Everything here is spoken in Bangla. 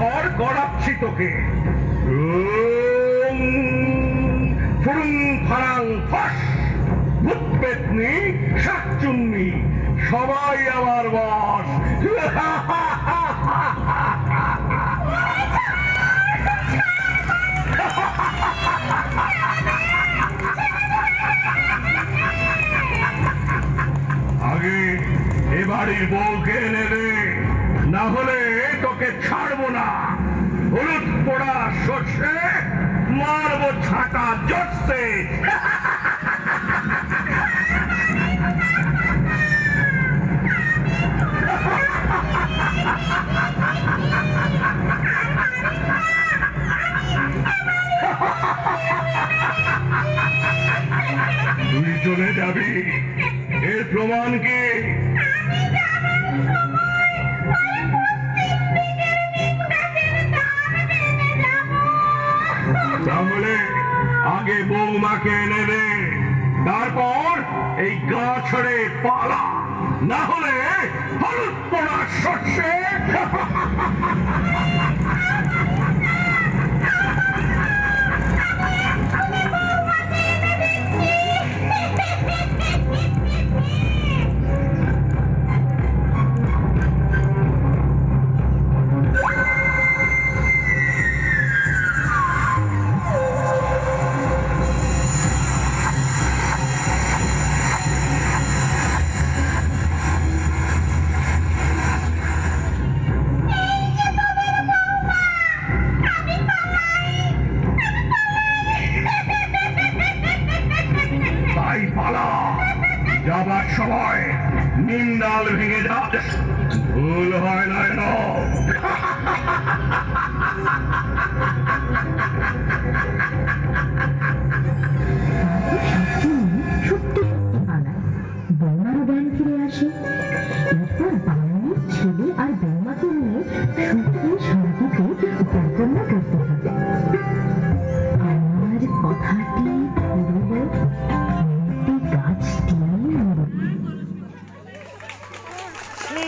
খড় গড়াচ্ছি তোকে। ফুরুং ফারাং ফস, ভূত পেতনি শাকচুন্নি সবাই আমার বস। আগে এ বাড়ির বউকে এনে দে, না হলে তোকে ছাড়বো না। হলুদ পোড়া সর্ষে মারবো ছাটা জটছে। তুই চলে যাবি, এর প্রমাণ কি? তাহলে আগে বৌমাকে এনে দে, তারপর এই গা ছেড়ে পালা, না হলে হলুদ পোড়া সর্ষে। যাবার সময় নিন্দাল ভেঙে যাস, ভুল হয় না। সত্যি বৌমারও জ্ঞান ফিরে আসে। এরপর বাঙালির ছেলে আর